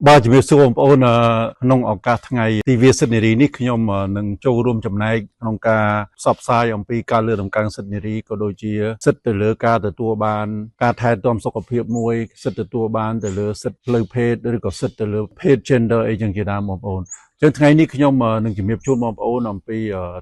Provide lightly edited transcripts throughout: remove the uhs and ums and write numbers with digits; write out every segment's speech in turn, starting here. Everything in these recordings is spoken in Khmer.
បាទជំរាបសួរបងប្អូនក្នុងឱកាសថ្ងៃទិវាសិទ្ធិនារីនេះខ្ញុំនឹងចូលរួមចំណែកក្នុងការផ្សព្វផ្សាយអំពីការលើកតម្កើងសិទ្ធិនារីក៏ដូចជាសិទ្ធិទៅលើការទទួលបានការថែទាំសុខភាពមួយសិទ្ធិទទួលបានទៅលើសិទ្ធិផ្លូវភេទឬក៏សិទ្ធិទៅលើភេទ gender អីចឹងជាដើមបងប្អូនចឹងថ្ងៃនេះខ្ញុំនឹងជំរាបជូនបងប្អូនអំពី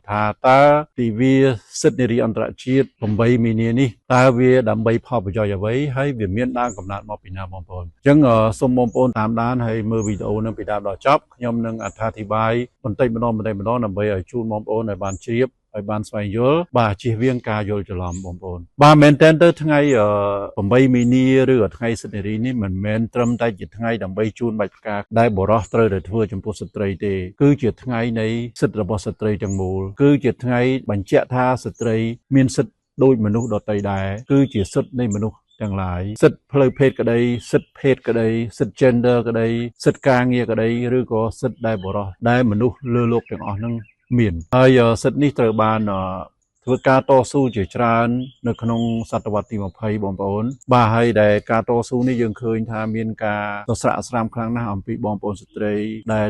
ថាតើទិវាសិទ្ធិនារីអន្តរជាតិ8មីនានេះតើវាដើម្បីផលប្រយោជន៍អ្វីហើយវាមានដើមកំណើតមកពីណាបងប្អូនអញ្ចឹងសូមបងប្អូនតាមដានហើយមើលវីដេអូនឹងពីដើមដល់ចប់ខ្ញុំនឹងអត្ថាធិប្បាយបន្តិចម្ដងដើម្បីឲ្យជូនបងប្អូនឲ្យបានជ្រាបឲ្យបានស្វែងយល់បាទជៀសវាងការយល់ច្រឡំបងប្អូនបាទមែនតើទៅថ្ងៃ8មីនាឬថ្ងៃសិទ្ធិនារីនេះមិនមែនត្រឹមតែជាថ្ងៃដើម្បីជូនបាច់ផ្កាដែលបុរសត្រូវតែធ្វើចំពោះស្ត្រីទេគឺជាថ្ងៃនៃសិទ្ធិរបស់ស្ត្រីទាំងមូលគឺជាថ្ងៃបញ្ជាក់ថាស្ត្រីមានសិទ្ធិដូចមនុស្សដទៃដែរគឺជាសិទ្ធិនៃមនុស្សទាំងឡាយសិទ្ធិផ្លូវភេទក្តីសិទ្ធិភេទក្តីសិទ្ធិ gender ក្តីសិទ្ធិការងារក្តីឬក៏សិទ្ធិដែលបុរសដែលមនុស្សលើโลกទាំងអស់ហ្នឹងមានហើយសិទ្ធិនេះត្រូវបានធ្វើការតស៊ូជាច្រើននៅក្នុងសតវត្សទី20បងប្អូនបាទហើយដែលការតស៊ូនេះយើងឃើញថាមានការសស្រាក់ស្រាមខ្លាំងណាស់អំពីបងប្អូនស្ត្រីដែល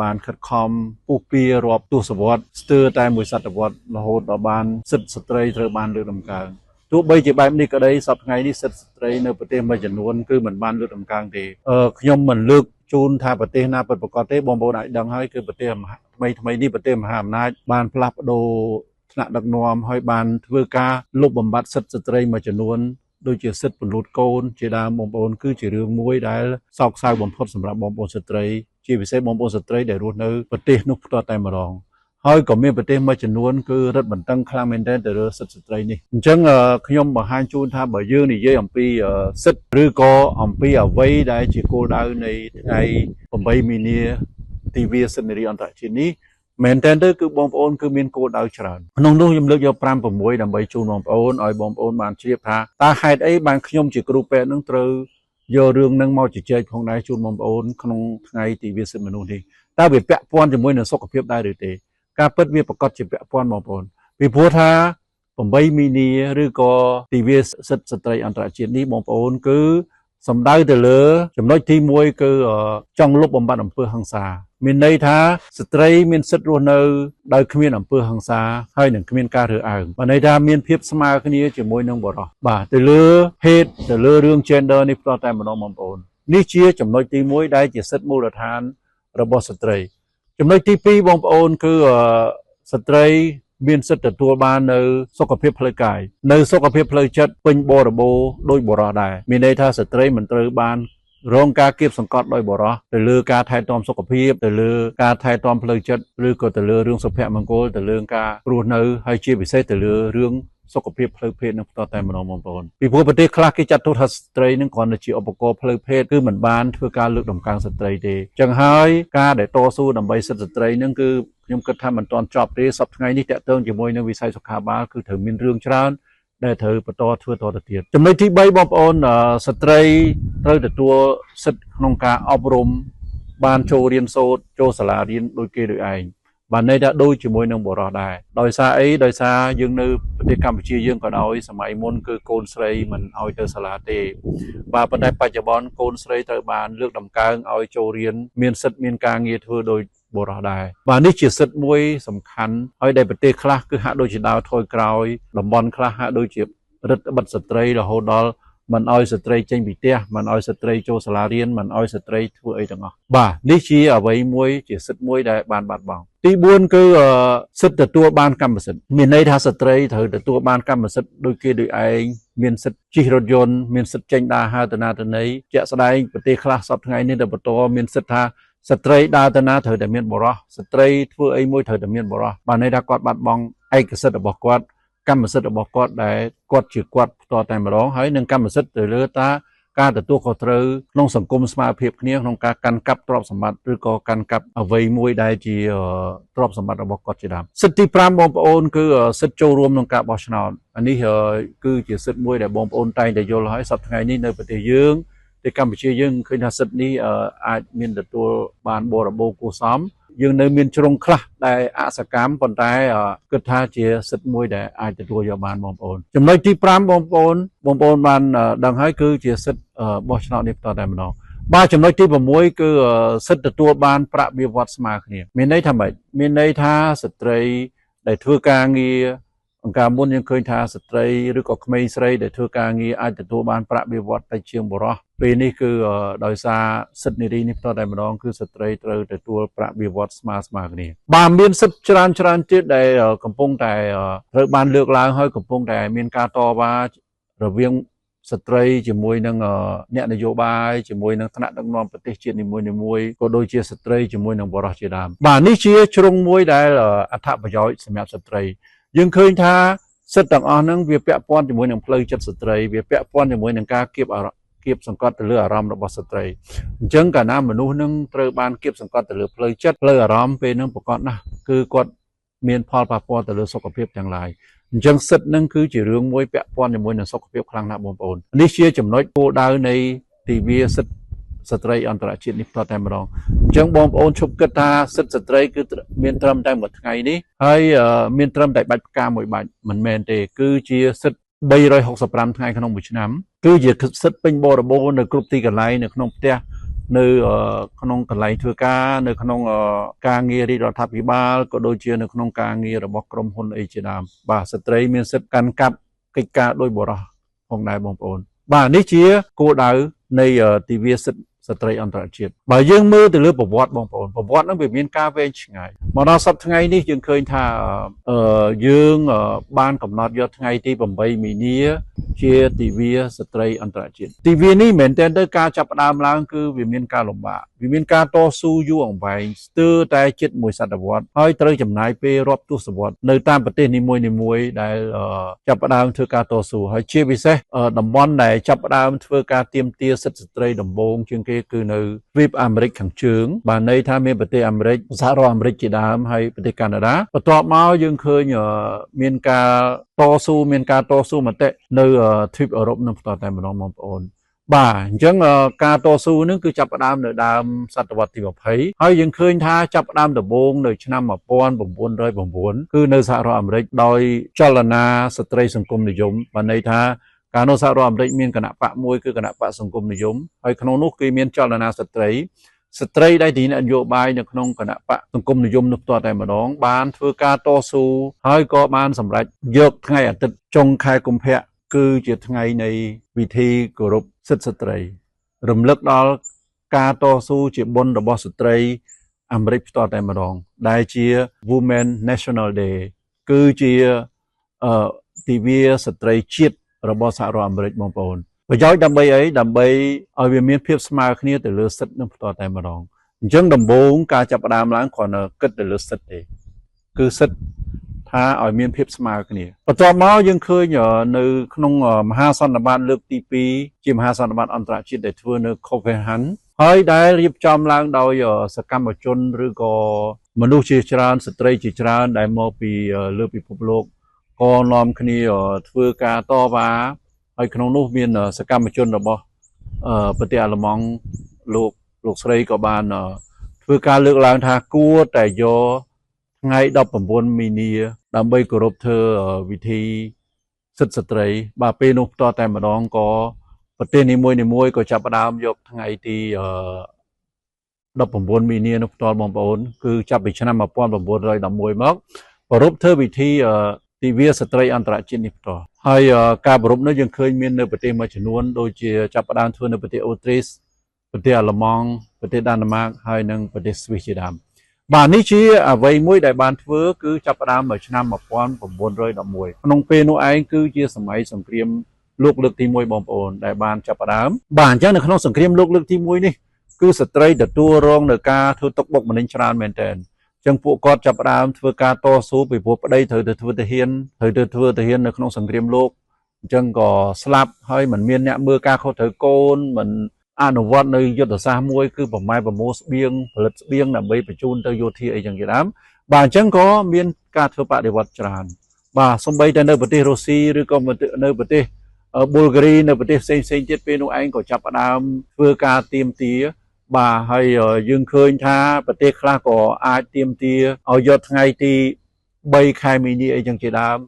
បានខិតខំពុះពៀរាប់ទសវត្សរ៍ស្ទើរតែមួយសតវត្សរ៍រហូតដល់បានសិទ្ធិស្ត្រីត្រូវបានលើកតម្កើងទោះបីជាបែបនេះក្តីសប្តាហ៍ថ្ងៃនេះសិទ្ធិស្ត្រីនៅប្រទេសមួយចំនួនគឺមិនបានលើកតម្កើងទេខ្ញុំមិនលើកជូនថាប្រទេសណាពិតប្រាកដទេបងប្អូនអាចដឹងហើយគឺប្រទេសថ្មីនេះប្រទេសមហាអំណាចបានផ្លាស់ប្ដូរថ្នាក់ដឹកនាំហើយបានធ្វើការលុបបំបាត់សិទ្ធិស្ត្រីមួយចំនួនដូចជាសិទ្ធិពន្លូតកូនជាដើមបងប្អូនគឺជារឿងមួយដែលសោកសៅបំផុតសម្រាប់បងប្អូនស្ត្រីជាពិសេសបងប្អូនស្ត្រីដែលរស់នៅប្រទេសនោះផ្ទាល់តែម្ដងហើយក៏មានប្រទេសមួយចំនួនគឺរឹតបន្តឹងខ្លាំងមែនទែនទៅលើសិទ្ធិស្ត្រីនេះអញ្ចឹងខ្ញុំបង្ហាញជូនថាបើយើងនិយាយអំពីសិទ្ធិឬក៏អំពីអ្វីដែលជាគោលដៅនៃថ្ងៃ8មីនាទិវាសិទ្ធិនារីអន្តរជាតិនេះមែនតើទៅគឺបងប្អូនគឺមានគោលដៅច្រើនក្នុងនោះខ្ញុំលើកយក5 6ដើម្បីជូនបងប្អូនឲ្យបងប្អូនបានជ្រាបថាតើហេតុអីបានខ្ញុំជាគ្រូពេទ្យនឹងត្រូវយករឿងនឹងមកជជែកផងដែរជូនបងប្អូនក្នុងថ្ងៃទិវាសិទ្ធិមនុស្សនេះតើវាពាក់ព័ន្ធជាមួយនឹងសុខភាពដែរឬទេការពិតវាប្រកាសជាពាក់ព័ន្ធបងប្អូនពីព្រោះថា8មីនាឬក៏ទិវាសិទ្ធិស្ត្រីអន្តរជាតិនេះបងប្អូនគឺសំដៅទៅលើចំណុចទី1គឺចង់លុបបំបាត់អំពើហិង្សាមានន័យថាស្ត្រីមានសិទ្ធិរស់នៅដោយគ្មានអំពើហិង្សាហើយនឹងគ្មានការរើសអើងបានន័យថាមានភាពស្មើគ្នាជាមួយនឹងបុរសបាទទៅលើភេទទៅលើរឿង gender នេះផ្ទាល់តែម្ដងបងប្អូននេះជាចំណុចទី1ដែលជាសិទ្ធិមូលដ្ឋានរបស់ស្ត្រីចំណុចទី2បងប្អូនគឺស្ត្រីមានសិទ្ធិទទួលបាននៅសុខភាពផ្លូវកាយនៅសុខភាពផ្លូវចិត្តពេញបរិបូរណ៍ដោយបុរសដែរមានន័យថាស្ត្រីមិនត្រូវបានរងការគៀបសង្កត់ដោយបុរសទៅលើការថែទាំសុខភាពទៅលើការថែទាំផ្លូវចិត្តឬក៏ទៅលើរឿងសុភមង្គលទៅលើការរស់នៅហើយជាពិសេសទៅលើរឿងសុខភាពផ្លូវភេទនឹងផ្ទាល់តែម្ដងបងប្អូនពីព្រោះប្រទេសខ្លះគេចាត់ទុកថាស្ត្រីនឹងគ្រាន់តែជាឧបករណ៍ផ្លូវភេទគឺមិនបានធ្វើការលើកតម្កើងស្ត្រីទេអញ្ចឹងហើយការដែលតស៊ូដើម្បីសិទ្ធិស្ត្រីនឹងគឺខ្ញុំគិតថាមិនទាន់ចប់ទេសប្តាហ៍ថ្ងៃនេះតកតងជាមួយនឹងវិស័យសុខាភិបាលគឺត្រូវមានរឿងច្រើនដែលត្រូវបន្តធ្វើតទៅទៀតចំណុចទី3បងប្អូនស្ត្រីត្រូវទទួលសិទ្ធិក្នុងការអប់រំបានចូលរៀនសូត្រចូលសាលារៀនដូចគេដូចឯងបានន័យថាដូចជាមួយនឹងបុរសដែរដោយសារអីដោយសារយើងនៅប្រទេសកម្ពុជាយើងក៏ដោយសម័យមុនគឺកូនស្រីមិនឲ្យទៅសាលាទេបាទប៉ុន្តែបច្ចុប្បន្នកូនស្រីត្រូវបានលើកតម្កើងឲ្យចូលរៀនមានសិទ្ធិមានការងារធ្វើដោយបុរសដែរបាទនេះជាសិទ្ធិមួយសំខាន់ហើយដែលប្រទេសខ្លះគឺហាក់ដូចជាដើរថយក្រោយតំបន់ខ្លះហាក់ដូចជារដ្ឋបិទស្ត្រីរហូតដល់មិនឲ្យស្ត្រីចេញពីផ្ទះមិនឲ្យស្ត្រីចូលសាលារៀនមិនឲ្យស្ត្រីធ្វើអីទាំងអស់បាទនេះជាអ្វីមួយជាសិទ្ធិមួយដែលបានបាត់បង់ទី4គឺសិទ្ធិទទួលបានកម្មសិទ្ធិមានន័យថាស្ត្រីត្រូវទទួលបានកម្មសិទ្ធិដូចគេដូចឯងមានសិទ្ធិជិះរថយន្តមានសិទ្ធិចេញដើរហើរទៅណាទៅណីជាក់ស្ដែងប្រទេសខ្លះសពថ្ងៃនេះដែលបន្តមានសិទ្ធិថាស្ត្រីដើរទៅណាត្រូវតែមានបុរសស្ត្រីធ្វើអីមួយត្រូវតែមានបុរសបានន័យថាគាត់បាត់បង់ឯកសិទ្ធិរបស់គាត់កម្មសិទ្ធិរបស់គាត់ដែលគាត់ជាគាត់ផ្ទាល់តែម្ដងហើយនឹងកម្មសិទ្ធិទៅលើតាការទទួលខុសត្រូវក្នុងសង្គមស្មារតីគ្នាក្នុងការកាន់កាប់ទ្រព្យសម្បត្តិឬក៏កាន់កាប់អ្វីមួយដែលជាទ្រព្យសម្បត្តិរបស់គាត់ជាដើមសិទ្ធិទី5បងប្អូនគឺសិទ្ធិចូលរួមក្នុងការបោះឆ្នោតអានេះគឺជាសិទ្ធិមួយដែលបងប្អូនតែងតែយល់ហើយសប្តាហ៍ថ្ងៃនេះនៅប្រទេសយើងទីកម្ពុជាយើងឃើញថាសិទ្ធិនេះអាចមានទទួលបានបរិបូរណ៍គួរសមយើងនៅមានជ្រុងខ្លះដែលអសកម្មប៉ុន្តែគិតថាជាសិទ្ធិមួយដែលអាចទទួលយកបានបងប្អូនចំណុចទី5បងប្អូនបានដឹងហើយគឺជាសិទ្ធិបោះឆ្នោតនេះតតែម្ដង បាទចំណុចទី6គឺសិទ្ធិទទួលបានប្រាក់បៀវត្សស្មើគ្នាមានន័យថាម៉េចមានន័យថាស្ត្រីដែលធ្វើការងារអង្គការមុនយើងឃើញថាស្ត្រីឬក៏ក្មេងស្រីដែលធ្វើការងារអាចទទួលបានប្រាក់បៀវត្សតិចជាងបុរសពេលនេះគឺដោយសារសិទ្ធិនារីនេះផ្ទាល់តែម្ដងគឺស្ត្រីត្រូវទទួលប្រាក់បៀវត្សស្មើគ្នាបាទមានសិទ្ធិច្រើនទៀតដែលកំពុងតែត្រូវបានលើកឡើងហើយកំពុងតែមានការតវ៉ារវាងស្ត្រីជាមួយនឹងអ្នកនយោបាយជាមួយនឹងថ្នាក់ដឹកនាំប្រទេសជាតិនីមួយៗក៏ដូចជាស្ត្រីជាមួយនឹងបរិសុទ្ធជាដើមបាទនេះជាជ្រុងមួយដែលអត្ថប្រយោជន៍សម្រាប់ស្ត្រីយើងឃើញថាសិទ្ធិទាំងអស់ហ្នឹងវាពាក់ព័ន្ធជាមួយនឹងផ្លូវចិត្តស្ត្រីវាពាក់ព័ន្ធជាមួយនឹងការគៀបសង្កត់ទៅលើអារម្មណ៍របស់ស្ត្រីអញ្ចឹងកាលណាមនុស្សនឹងត្រូវបានគៀបសង្កត់ទៅលើផ្លូវចិត្តផ្លូវអារម្មណ៍ពេលហ្នឹងប្រកបណាស់គឺគាត់មានផលប៉ះពាល់ទៅលើសុខភាពទាំងឡាយអញ្ចឹងសិទ្ធិនឹងគឺជារឿងមួយពាក់ព័ន្ធជាមួយនឹងសុខភាពខ្លាំងណាស់បងប្អូននេះជាចំណុចគោលដៅនៃទិវាសិទ្ធិស្ត្រីអន្តរជាតិនេះផ្ទាល់តែម្ដងអញ្ចឹងបងប្អូនឈប់គិតថាសិទ្ធិស្ត្រីគឺមានត្រឹមតែមួយថ្ងៃនេះហើយមានត្រឹមតែបាច់ផ្កាមួយបាច់មិនមែនទេគឺជាសិទ្ធិ365ថ្ងៃក្នុងមួយឆ្នាំគឺជាសិទ្ធិពេញបរិបូរណ៍នៅគ្រប់ទីកន្លែងនៅក្នុងផ្ទះនៅក្នុងកន្លែងធ្វើការនៅក្នុងការងាររាជរដ្ឋាភិបាលក៏ដូចជានៅក្នុងការងាររបស់ក្រុមហ៊ុនអីជាដើមបាទស្ត្រីមានសិទ្ធិកាន់កាប់កិច្ចការដោយបុរសផងដែរបងប្អូនបាទនេះជាគោលដៅនៃទិវាសិទ្ធិស្ត្រីអន្តរជាតិបើយើងមើលទៅលើប្រវត្តិបងប្អូនប្រវត្តិហ្នឹងវាមានការវែងឆ្ងាយមកដល់សប្តាហ៍ថ្ងៃនេះយើងឃើញថាយើងបានកំណត់យកថ្ងៃទី8មីនាជាទិវាស្ត្រីអន្តរជាតិទិវានេះមិនមែនទៅការចាប់ផ្ដើមឡើងគឺវាមានការលំបាកវាមានការតស៊ូយូរអង្វែងស្ទើរតែជិតមួយសតវត្សហើយត្រូវចំណាយពេលរាប់ទសវត្សនៅតាមប្រទេសនីមួយៗដែលចាប់ផ្ដើមធ្វើការតស៊ូហើយជាពិសេសតំបន់ដែលចាប់ផ្ដើមធ្វើការទាមទារសិទ្ធិស្ត្រីដំបូងជាងគេគឺនៅទ្វីបអាមេរិកខាងជើងបានន័យថាមានប្រទេសអាមេរិកសហរដ្ឋអាមេរិកជាដើមហើយប្រទេសកាណាដាបន្ទាប់មកយើងឃើញមានការតស៊ូមតិនៅទ្វីបអឺរ៉ុបនឹងផ្ទាល់តែម្ដងបងប្អូនបាទអញ្ចឹងការតស៊ូនឹងគឺចាប់ផ្ដើមនៅដើមសតវត្សទី20ហើយយើងឃើញថាចាប់ផ្ដើមដំបូងនៅឆ្នាំ1909គឺនៅសហរដ្ឋអាមេរិកដោយចលនាស្ត្រីសង្គមនិយមបានន័យថាកាលនោះសហរដ្ឋអាមេរិកមានគណៈបកមួយគឺគណៈបកសង្គមនិយមហើយក្នុងនោះគឺមានចលនាស្ត្រីដែលទីនយោបាយនៅក្នុងគណៈបកសង្គមនិយមនោះផ្ទាល់តែម្ដងបានធ្វើការតស៊ូហើយក៏បានសម្រេចយកថ្ងៃអាទិត្យចុងខែកុម្ភៈគឺជាថ្ងៃនៃពិធីគោរពសិទ្ធិស្ត្រីរំលឹកដល់ការតស៊ូជាបុណ្យរបស់ស្ត្រីអាមេរិកផ្ទាល់តែម្ដងដែលជា Women National Day គឺជាទិវាស្ត្រីជាតិរបស់សហរដ្ឋអាមេរិកបងប្អូនប្រយោជន៍ដើម្បីអីដើម្បីឲ្យវាមានភាពស្មើគ្នាទៅលើសិទ្ធិនឹងផ្ទាល់តែម្ដងអញ្ចឹងដំបូងការចាប់ផ្ដើមឡើងគ្រាន់តែគិតទៅលើសិទ្ធិទេគឺសិទ្ធិថាឲ្យមានភាពស្មើគ្នាបន្ទាប់មកយើងឃើញនៅក្នុងមហាសន្និបាតលើកទី2ជាមហាសន្និបាតអន្តរជាតិដែលធ្វើនៅ Copenhagen ហើយដែលរៀបចំឡើងដោយសកម្មជនឬក៏មនុស្សជាច្រើនស្ត្រីជាច្រើនដែលមកពីលើពិភពលោកក៏នាំគ្នាធ្វើការតវ៉ាហើយក្នុងនោះមានសកម្មជនរបស់ប្រទេសអាល្លឺម៉ង់លោកស្រីក៏បានធ្វើការលើកឡើងថាគួរតែយកថ្ងៃ19មីនាដើម្បីគោរពធ្វើវិធីសិទ្ធិស្ត្រីបាទពេលនោះផ្ទាល់តែម្ដងក៏ប្រទេសនីមួយក៏ចាប់ផ្ដើមយកថ្ងៃទី19មីនានោះផ្ទាល់បងប្អូនគឺចាប់ពីឆ្នាំ1911មកគោរពធ្វើពិធីទិវាស្ត្រីអន្តរជាតិនេះផ្ទាល់ហើយការប្រពៃនេះយើងឃើញមាននៅប្រទេសមួយចំនួនដូចជាចាប់ផ្ដើមធ្វើនៅប្រទេសអូទ្រីសប្រទេសអាល្លឺម៉ង់ប្រទេសដាណឺម៉ាកហើយនិងប្រទេសស្វីសជាដើមបាទនេះជាអ្វីមួយដែលបានធ្វើគឺចាប់ផ្ដើមនៅឆ្នាំ1911ក្នុងពេលនោះឯងគឺជាសម័យសង្គ្រាមលោកលើកទី1បងប្អូនដែលបានចាប់ផ្ដើមបាទអញ្ចឹងនៅក្នុងសង្គ្រាមលោកលើកទី1នេះគឺស្ត្រីទទួលរងនឹងការធ្វើទុកបុកម្នេញច្រើនមែនទែនចឹងពួកគាត់ចាប់ផ្ដើមធ្វើការតស៊ូពីព្រោះប្តីត្រូវទៅធ្វើទាហាននៅក្នុងសង្គ្រាមលោកអញ្ចឹងក៏ស្លាប់ហើយមិនមានអ្នកមើលការខុសត្រូវកូនមិនអនុវត្តនៅយុទ្ធសាស្ត្រមួយគឺប្រម៉ែប្រមូលស្បៀងផលិតស្បៀងដើម្បីបញ្ជូនទៅយោធាអីចឹងជាដើមបាទអញ្ចឹងក៏មានការធ្វើបដិវត្តច្រើនបាទសូម្បីតែនៅប្រទេសរុស្ស៊ីឬក៏នៅប្រទេសប៊ុលហ្គារីនៅប្រទេសផ្សេងទៀតពេលនោះឯងក៏ចាប់ផ្ដើមធ្វើការទាមទារបាទហើយយើងឃើញថាប្រទេសខ្លះក៏អាចទាមទារឲ្យយកថ្ងៃទី3ខែមីនាអីចឹងជាដើម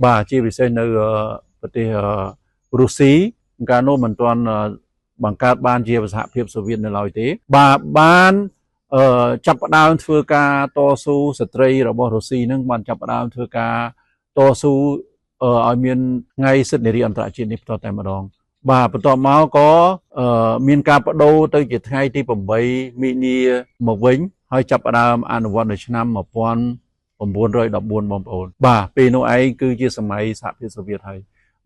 បាទជាពិសេសនៅប្រទេសរុស្ស៊ីកាលនោះមិនទាន់ បង្កើតបានជាសហភាពសូវៀតនៅឡើយទេបាទបានចាប់ផ្ដើមធ្វើការតស៊ូស្ត្រីរបស់រុស្ស៊ីនឹងបានចាប់ផ្ដើមធ្វើការតស៊ូឲ្យមានថ្ងៃសិទ្ធិនារីអន្តរជាតិនេះបន្តតែម្ដងបាទបន្ទាប់មកក៏មានការបដូរទៅជាថ្ងៃទី8មិនិនាមកវិញហើយចាប់ផ្ដើមអនុវត្តនៅឆ្នាំ1914បងប្អូនបាទពេលនោះឯងគឺជាសម័យសហភាពសូវៀតហើយ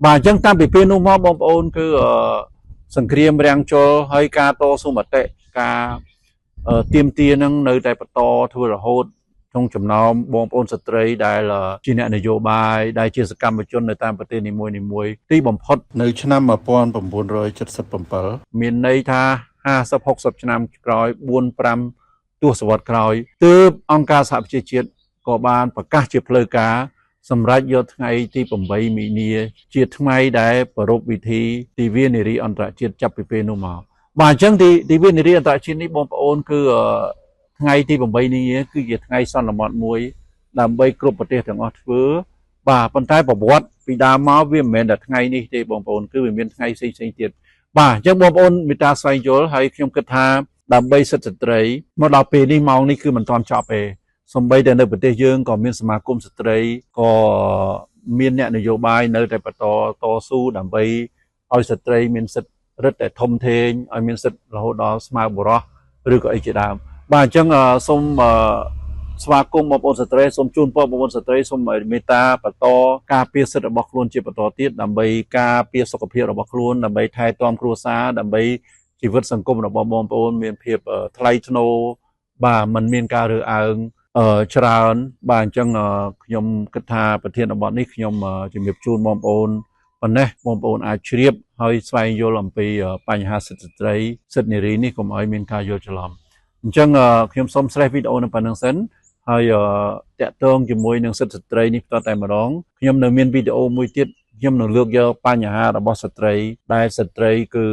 បាទអញ្ចឹងតាំងពីពេលនោះមកបងប្អូនគឺសង្គ្រាមរាំងជលហើយការតស៊ូមតិការទាមទារនឹងនៅតែបន្តធ្វើរហូតក្នុងចំណោមបងប្អូនស្ត្រីដែលជាអ្នកនយោបាយដែលជាសកម្មជននៅតាមប្រទេសនីមួយៗទីបំផុតនៅឆ្នាំ1977មានន័យថា50-60ឆ្នាំក្រោយ4-5ទសវត្សរ៍ក្រោយទើបអង្គការសហប្រជាជាតិក៏បានប្រកាសជាផ្លូវការសម្រាប់យកថ្ងៃទី8មីនាជាថ្ងៃដែលប្រារព្ធពិធីទិវានារីអន្តរជាតិចាប់ពីពេលនោះមកបាទអញ្ចឹងទិវានារីអន្តរជាតិនេះបងប្អូនគឺថ្ងៃទី8នេះគឺជាថ្ងៃសន្មតមួយដើម្បីគ្រប់ប្រទេសទាំងអស់ធ្វើបាទប៉ុន្តែប្រវត្តិពីដើមមកវាមិនមែនតែថ្ងៃនេះទេបងប្អូនគឺវាមានថ្ងៃផ្សេងៗទៀតបាទអញ្ចឹងបងប្អូនមេត្តាស្វែងយល់ហើយខ្ញុំគិតថាដើម្បីសិទ្ធិស្ត្រីមកដល់ពេលនេះម៉ោងនេះគឺមិនទាន់ចប់ទេសម្បីតែនៅប្រទេសយើងក៏មានសមាគមស្ត្រីក៏មានអ្នកនយោបាយនៅតែបន្តតស៊ូដើម្បីឲ្យស្ត្រីមានសិទ្ធិរឹតតែធំធេងឲ្យមានសិទ្ធិរហូតដល់ស្មើបុរសឬក៏អីជាដើមបាទអញ្ចឹងសូមស្វាគមន៍បងប្អូនស្ត្រីសូមជូនពរបងប្អូនស្ត្រីសូមមេត្តាបន្តការពារសិទ្ធិរបស់ខ្លួនជាបន្តទៀតដើម្បីការពារសុខភាពរបស់ខ្លួនដើម្បីថែទាំគ្រួសារដើម្បីជីវិតសង្គមរបស់បងប្អូនមានភាពថ្លៃថ្នូរបាទមិនមានការរើសអើងច្រើនបាទអញ្ចឹងខ្ញុំគិតថាប្រធានបទនេះខ្ញុំជំរាបជូនបងប្អូនប៉ុណ្ណេះបងប្អូនអាចជ្រាបហើយស្វែងយល់អំពីបញ្ហាសិទ្ធិស្ត្រីសិទ្ធិនារីនេះកុំឲ្យមានការយល់ច្រឡំអញ្ចឹងខ្ញុំសូមស្រេះវីដេអូនៅប៉ុណ្្នឹងសិនហើយតាក់ទងជាមួយនឹងសិទ្ធិស្ត្រីនេះបន្តតែម្ដងខ្ញុំនៅមានវីដេអូមួយទៀតខ្ញុំនឹងលើកយកបញ្ហារបស់ស្ត្រីដែលស្ត្រីគឺ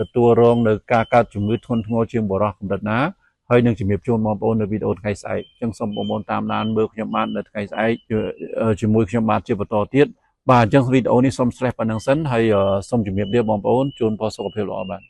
ទទួលរងនៅការកើតជំងឺធ្ងន់ធ្ងរជាងបុរសកម្រិតណាហើយនឹងជំរាបជូនបងប្អូននៅវីដេអូថ្ងៃស្អែកអញ្ចឹងសូមបងប្អូនតាមដានមើលខ្ញុំបាននៅថ្ងៃស្អែកជាមួយខ្ញុំបាទជាបន្តទៀតបាទអញ្ចឹងវីដេអូនេះសូមស្រេះប៉ុណ្្នឹងសិនហើយសូមជំរាបលាបងប្អូនជូនពរសុខភាពល្អបាទ